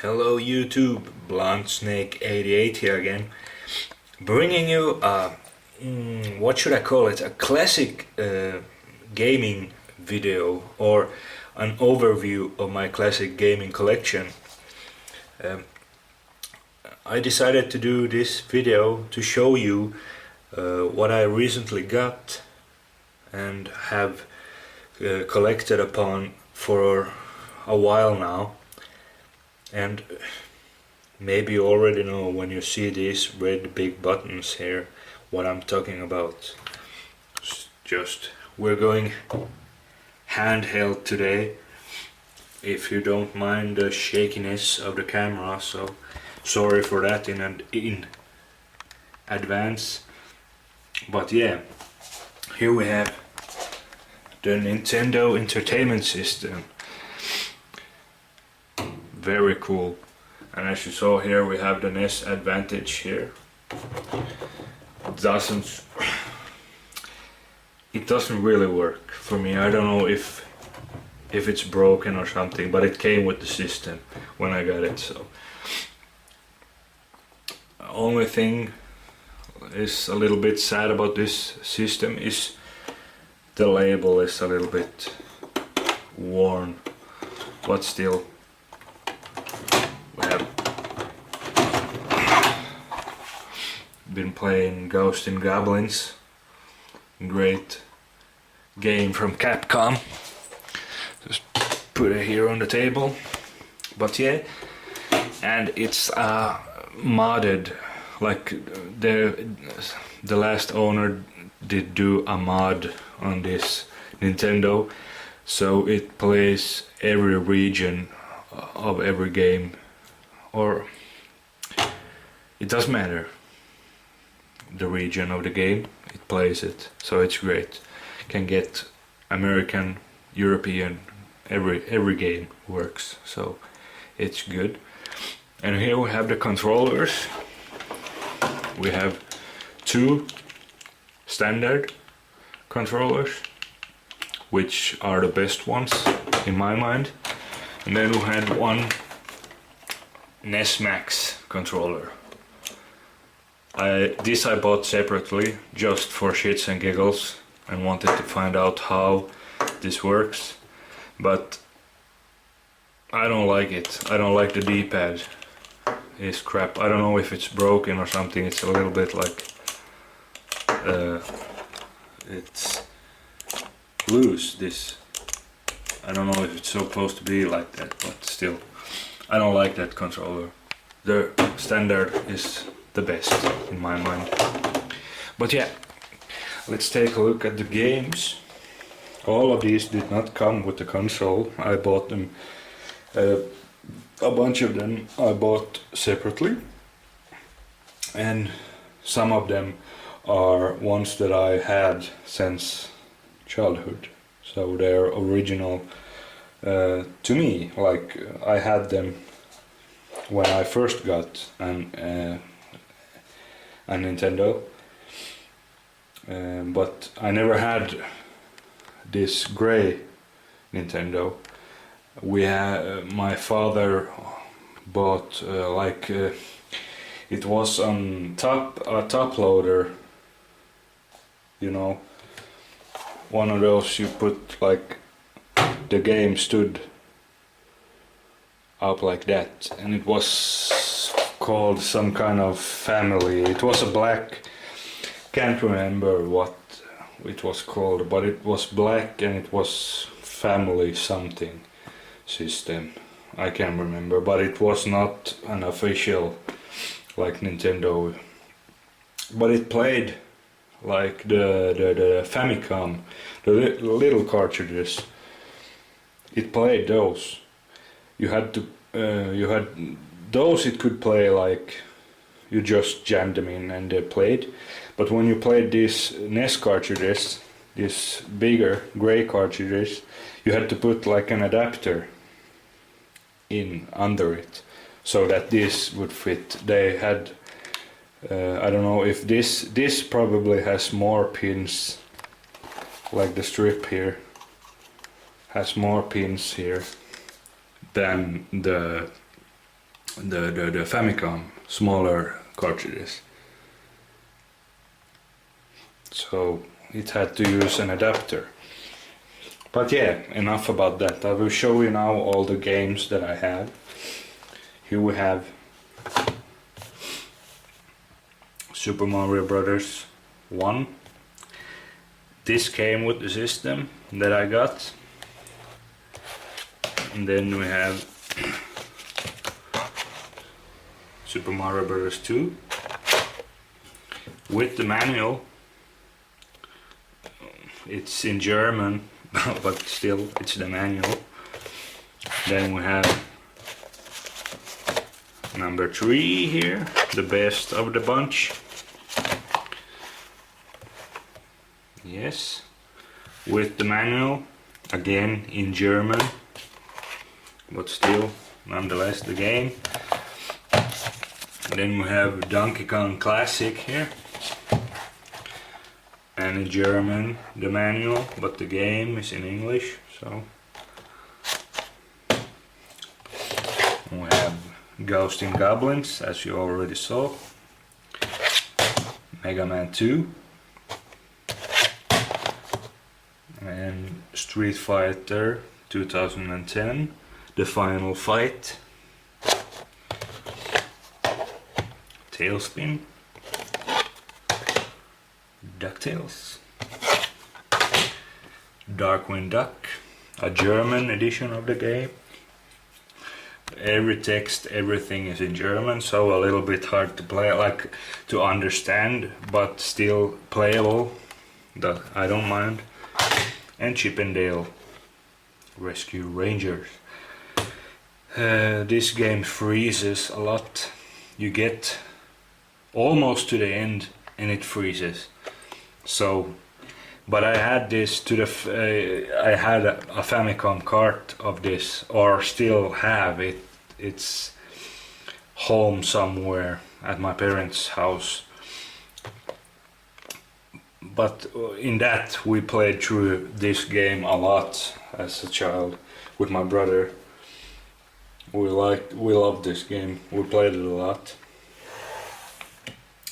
Hello YouTube, Blunt Snake 88 here again, bringing you what should I call it? A classic gaming video or an overview of my classic gaming collection. I decided to do this video to show you what I recently got and have collected upon for a while now. And maybe you already know when you see these red big buttons here what I'm talking about. We're going handheld today, if you don't mind the shakiness of the camera, so sorry for that in advance. But yeah, here we have the Nintendo Entertainment System. Very cool. And as you saw here, we have the NES Advantage here. It doesn't really work for me. I don't know if it's broken or something, but it came with the system when I got it. So only thing is a little bit sad about this system is the label is a little bit worn, but still. We have been playing Ghosts and Goblins, great game from Capcom. Just put it here on the table. But yeah, and it's modded, like the last owner did do a mod on this Nintendo, so it plays every region of every game. Or it doesn't matter the region of the game, it plays it, so it's great. Can get American, European, every game works, so it's good. And here we have the controllers. We have two standard controllers, which are the best ones in my mind, and then we had one NES Max controller. This I bought separately just for shits and giggles and wanted to find out how this works, but I don't like it. I don't like the D-pad. It's crap. I don't know if it's broken or something. It's a little bit like it's loose, this. I don't know if it's supposed to be like that, but still. I don't like that controller. The standard is the best in my mind. But yeah, let's take a look at the games. All of these did not come with the console. I bought them, a bunch of them I bought separately, and some of them are ones that I had since childhood, so they're original to me. Like I had them when I first got a Nintendo, but I never had this gray Nintendo. My father bought it was on a top loader, you know, one of those you put like the game stood up like that, and it was called some kind of family. It was a black, can't remember what it was called, but it was black and it was family something system. I can't remember, but it was not an official like Nintendo, but it played like the Famicom, the little cartridges. It played those. You had those. It could play like you just jammed them in and they played. But when you played these NES cartridges, these bigger gray cartridges, you had to put like an adapter in under it so that this would fit. They had I don't know if this probably has more pins, like the strip here has more pins here than the the Famicom smaller cartridges. So it had to use an adapter. But yeah, enough about that. I will show you now all the games that I have. Here we have Super Mario Brothers 1. This came with the system that I got. And then we have Super Mario Brothers 2 with the manual. It's in German, but still it's the manual. Then we have number 3 here, the best of the bunch. Yes, with the manual, again in German, but still nonetheless the game. Then we have Donkey Kong Classic here, and in German the manual, but the game is in English. So we have Ghosts and Goblins, as you already saw, Mega Man 2, and Street Fighter 2010, The Final Fight, Tailspin, DuckTales, Darkwing Duck, a German edition of the game. Every text, everything is in German, so a little bit hard to play, like to understand, but still playable. That I don't mind. And Chip and Dale Rescue Rangers. This game freezes a lot. You get almost to the end and it freezes. So, but I had this to the I had a Famicom cart of this, or still have it. It's home somewhere at my parents' house. But in that we played through this game a lot as a child with my brother. We loved this game. We played it a lot.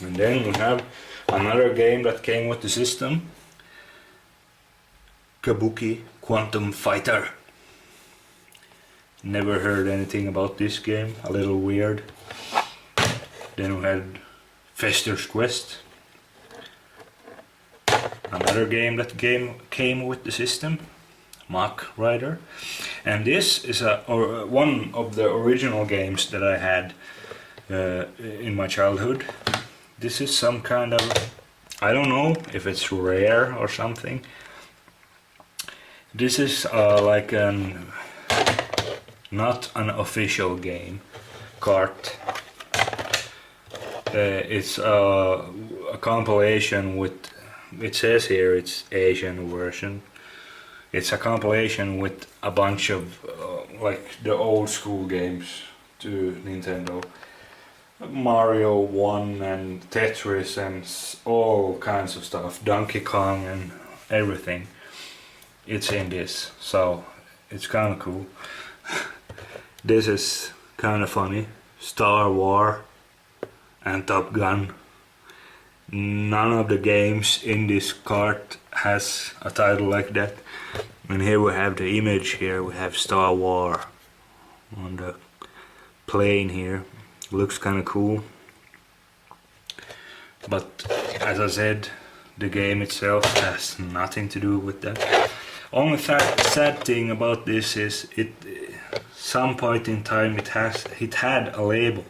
And then we have another game that came with the system, Kabuki Quantum Fighter. Never heard anything about this game, a little weird. Then we had Fester's Quest, another game that came with the system, Mach Rider. And this is one of the original games that I had in my childhood. This is some kind of, I don't know if it's rare or something. This is like not an official game, cart. It's a compilation with, it says here it's Asian version. It's a compilation with a bunch of like the old school games to Nintendo. Mario 1 and Tetris and all kinds of stuff, Donkey Kong and everything. It's in this, so it's kind of cool. This is kind of funny. Star Wars and Top Gun. None of the games in this cart has a title like that. And here we have the image here. We have Star Wars on the plane here. Looks kind of cool. But as I said, the game itself has nothing to do with that. Only sad thing about this is some point in time it had a label.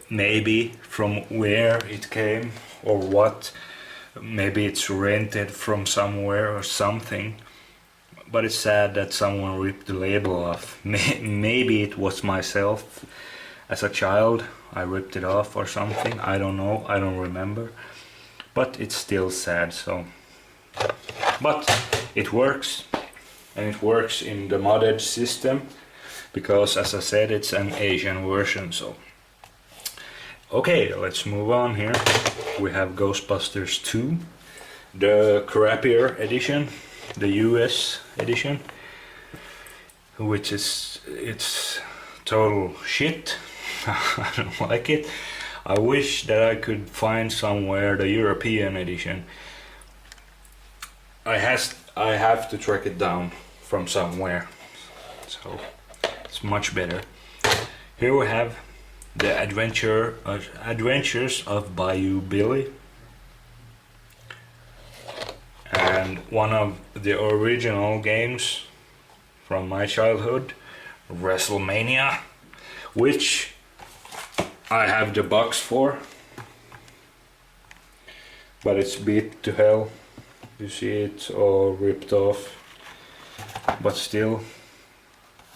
Maybe from where it came or what. Maybe it's rented from somewhere or something. But it's sad that someone ripped the label off. Maybe it was myself as a child. I ripped it off or something. I don't know. I don't remember. But it's still sad. So, but it works, and it works in the modded system because, as I said, it's an Asian version. So, okay, let's move on here. We have Ghostbusters 2, the crappier edition, the US edition, which is, it's total shit. I don't like it. I wish that I could find somewhere the European edition. I have to track it down from somewhere, so it's much better. Here we have the Adventures of Bayou Billy, and one of the original games from my childhood, WrestleMania, which I have the box for, but it's beat to hell. You see it all ripped off, but still,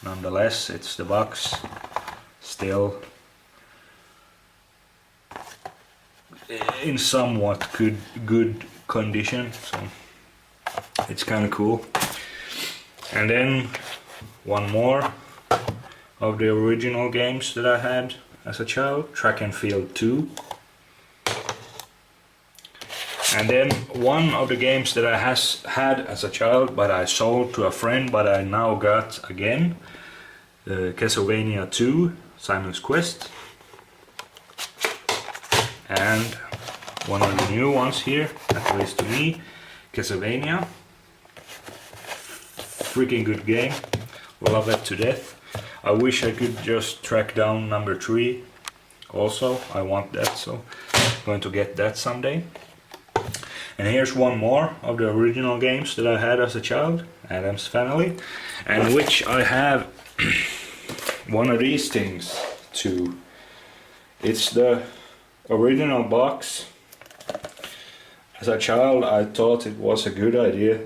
nonetheless, it's the box, still in somewhat good condition, so it's kind of cool. And then one more of the original games that I had as a child, Track and Field 2. And then one of the games that I had as a child, but I sold to a friend, but I now got again, Castlevania 2, Simon's Quest. And one of the new ones here, at least to me, Castlevania. Freaking good game, love it to death. I wish I could just track down number 3 also, I want that, so I'm going to get that someday. And here's one more of the original games that I had as a child, Addams Family, and which I have one of these things too. It's the original box. As a child I thought it was a good idea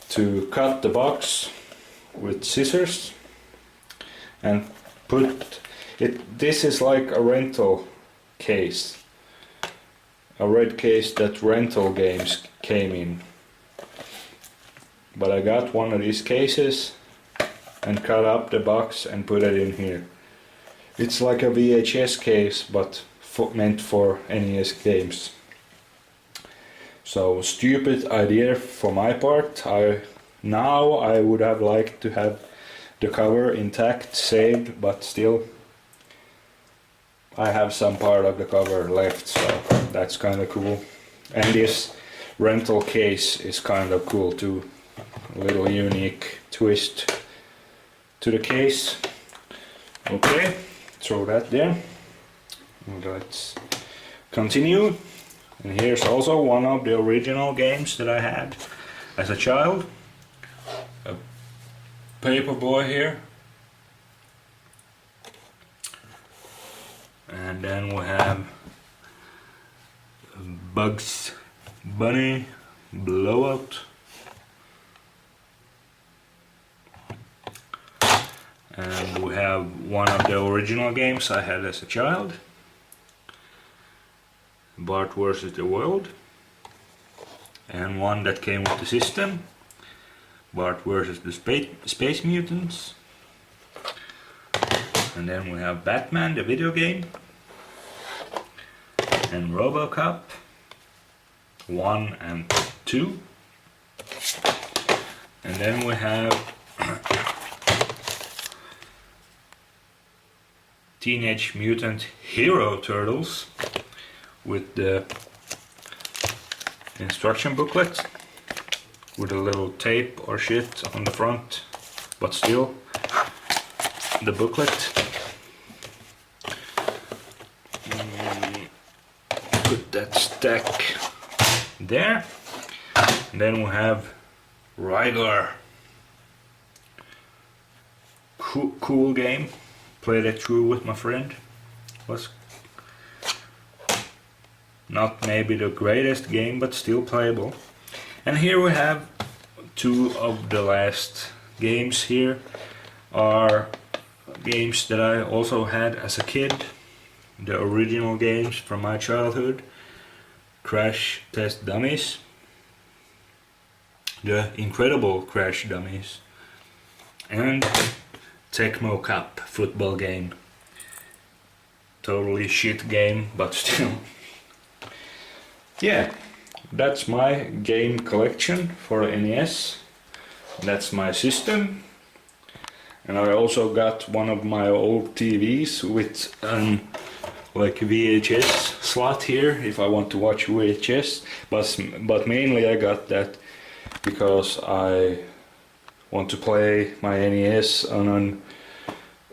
to cut the box with scissors and put it. This is like a rental case. A red case that rental games came in. But I got one of these cases and cut up the box and put it in here. It's like a VHS case, but meant for NES games. So stupid idea for my part. Now I would have liked to have the cover intact, saved, but still I have some part of the cover left, so that's kind of cool. And this rental case is kind of cool too. A little unique twist to the case. Okay, throw that there. Let's continue. And here's also one of the original games that I had as a child. A Paperboy here. And then we have Bugs Bunny Blowout. And we have one of the original games I had as a child, Bart vs. the World. And one that came with the system, Bart vs. the Space Mutants. And then we have Batman, the video game, and RoboCop 1 and 2. And then we have Teenage Mutant Hero Turtles with the instruction booklet with a little tape or shit on the front, but still the booklet. Put that stack there. And then we have Rygar. Cool game. Played it through with my friend. Was not maybe the greatest game, but still playable. And here we have two of the last games. Here are games that I also had as a kid. The original games from my childhood. Crash Test Dummies. The Incredible Crash Dummies. And Tecmo Cup football game. Totally shit game, but still. Yeah, that's my game collection for NES. That's my system. And I also got one of my old TVs with like VHS slot here if I want to watch VHS, but mainly I got that because I want to play my NES on an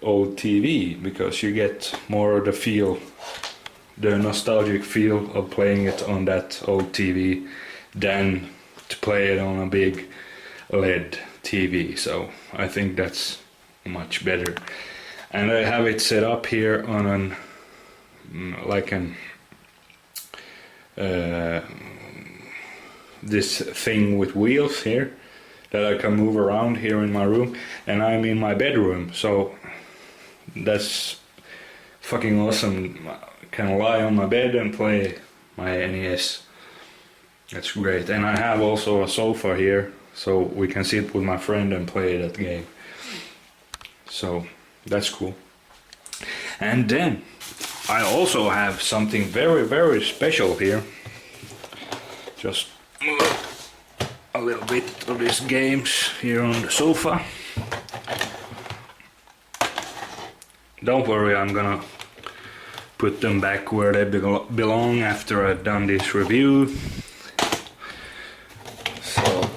old TV, because you get more of the feel, the nostalgic feel of playing it on that old TV than to play it on a big LED TV. So I think that's much better. And I have it set up here on an this thing with wheels here that I can move around here in my room, and I'm in my bedroom, so that's fucking awesome. I can lie on my bed and play my NES. That's great. And I have also a sofa here, so we can sit with my friend and play that game. So that's cool. And then I also have something very, very special here. Just move a little bit of these games here on the sofa. Don't worry, I'm gonna put them back where they belong after I've done this review. So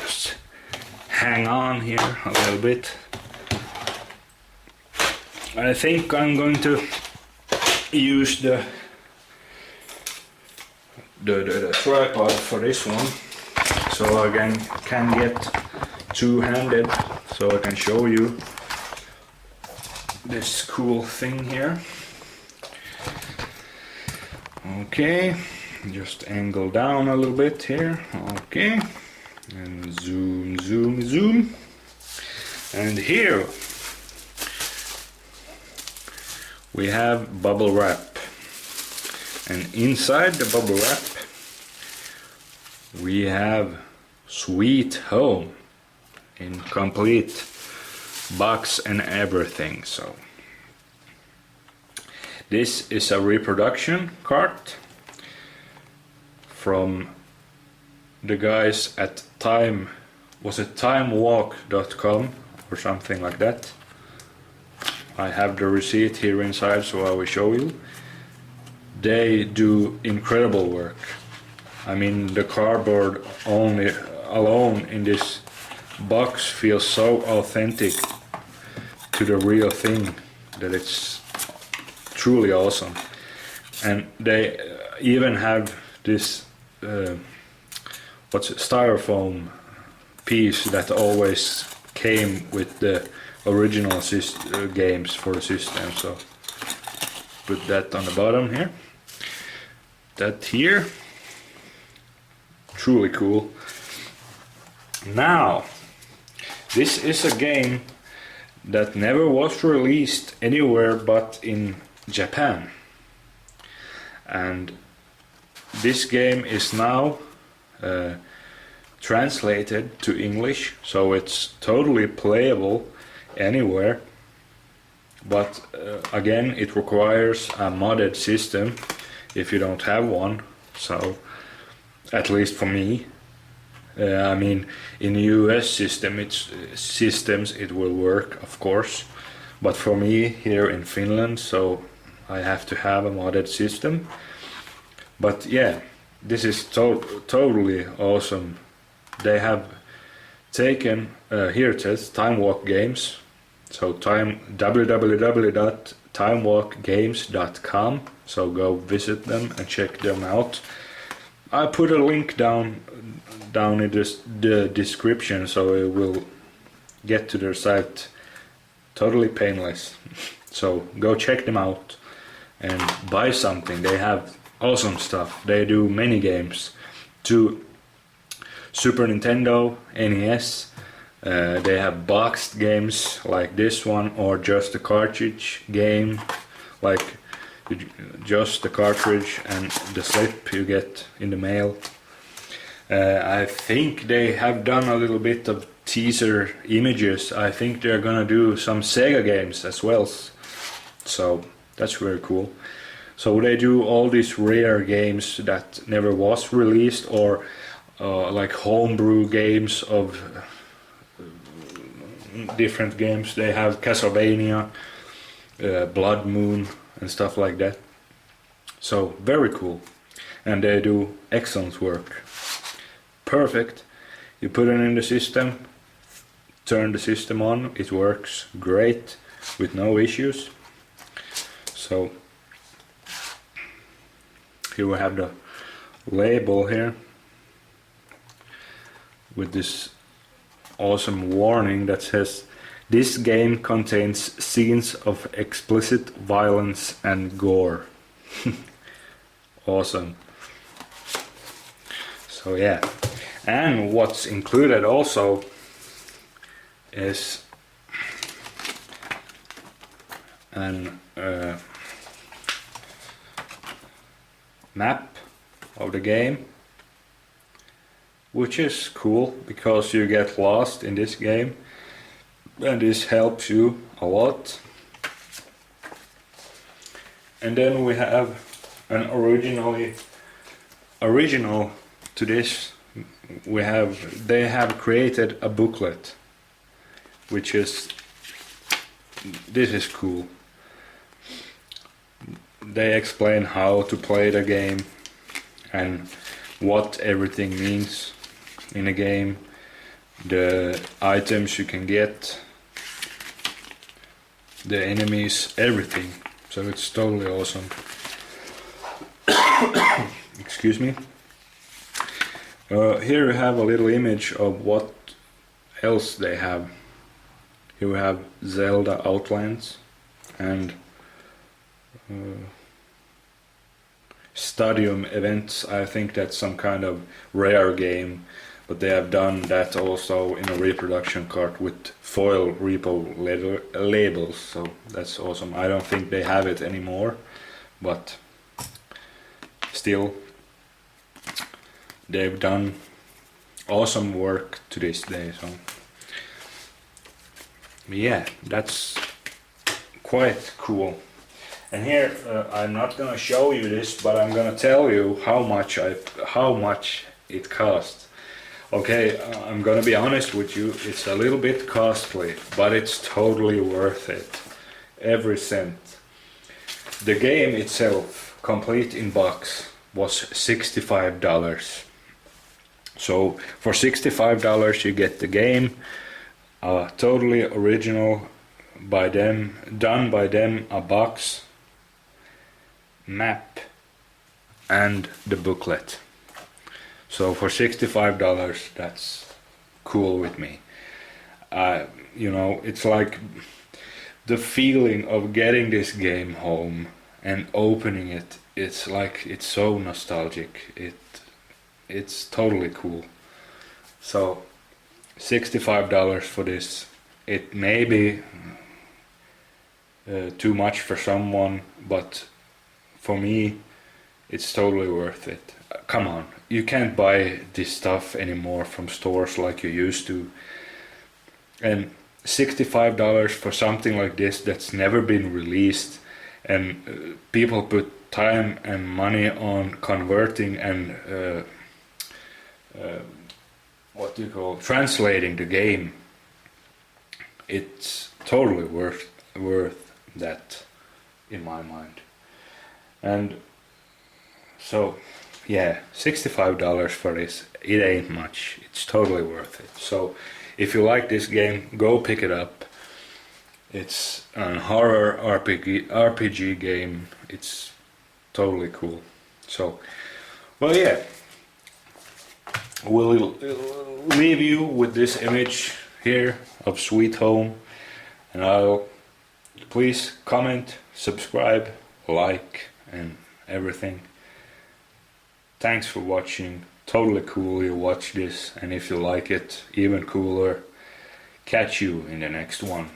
just hang on here a little bit. I think I'm going to use the tripod for this one, so I can get two-handed, so I can show you this cool thing here. Okay, just angle down a little bit here. Okay, and zoom, zoom, zoom. And here we have bubble wrap, and inside the bubble wrap we have Sweet Home in complete box and everything. So this is a reproduction cart from the guys at timewalk.com or something like that. I have the receipt here inside, so I will show you. They do incredible work. I mean, the cardboard alone in this box feels so authentic to the real thing that it's truly awesome. And they even have this styrofoam piece that always came with the original games for the system. So put that on the bottom here. That here, truly cool. Now, this is a game that never was released anywhere but in Japan, and this game is now translated to English, so it's totally playable anywhere, but again, it requires a modded system if you don't have one. So at least for me, I mean, in US systems it will work, of course, but for me here in Finland, so I have to have a modded system. But yeah, this is totally awesome. They have taken here it says TimeWalk Games, so www.timewalkgames.com, so go visit them and check them out. I put a link down in the description, so it will get to their site totally painless. So go check them out and buy something. They have awesome stuff. They do many games to Super Nintendo, NES. They have boxed games like this one, or just a cartridge game, like just the cartridge and the slip you get in the mail. I think they have done a little bit of teaser images. I think they're gonna do some Sega games as well, so that's very cool. So they do all these rare games that never was released, or like homebrew games of different games. They have Castlevania, Blood Moon and stuff like that. So very cool, and they do excellent work. Perfect. You put it in the system, turn the system on, it works great with no issues. So here we have the label here with this awesome warning that says this game contains scenes of explicit violence and gore. Awesome. So yeah, and what's included also is an map of the game, which is cool because you get lost in this game, and this helps you a lot. And then we have an original to this. They have created a booklet, which is, this is cool. They explain how to play the game and what everything means in a game, the items you can get, the enemies, everything. So it's totally awesome. Excuse me. Here you have a little image of what else they have. Here we have Zelda Outlands and Stadium Events. I think that's some kind of rare game, but they have done that also in a reproduction cart with foil repo labels, so that's awesome. I don't think they have it anymore, but still, they've done awesome work to this day. So yeah, that's quite cool. And here I'm not gonna show you this, but I'm gonna tell you how much it cost. Okay, I'm gonna be honest with you, it's a little bit costly, but it's totally worth it. Every cent. The game itself, complete in box, was $65. So for $65 you get the game, totally original by them, done by them, a box, map, and the booklet. So for $65, that's cool with me. You know, it's like the feeling of getting this game home and opening it. It's like, it's so nostalgic. It's totally cool. So $65 for this. It may be too much for someone, but for me, it's totally worth it. Come on, you can't buy this stuff anymore from stores like you used to. And $65 for something like this that's never been released, and people put time and money on converting and what do you call, translating the game. It's totally worth that in my mind. And so yeah, $65 for this, it ain't much. It's totally worth it. So if you like this game, go pick it up. It's a horror RPG game. It's totally cool. So, well, yeah, we'll leave you with this image here of Sweet Home, and I'll please comment, subscribe, like, and everything. Thanks for watching. Totally cool you watch this, and if you like it, even cooler, catch you in the next one.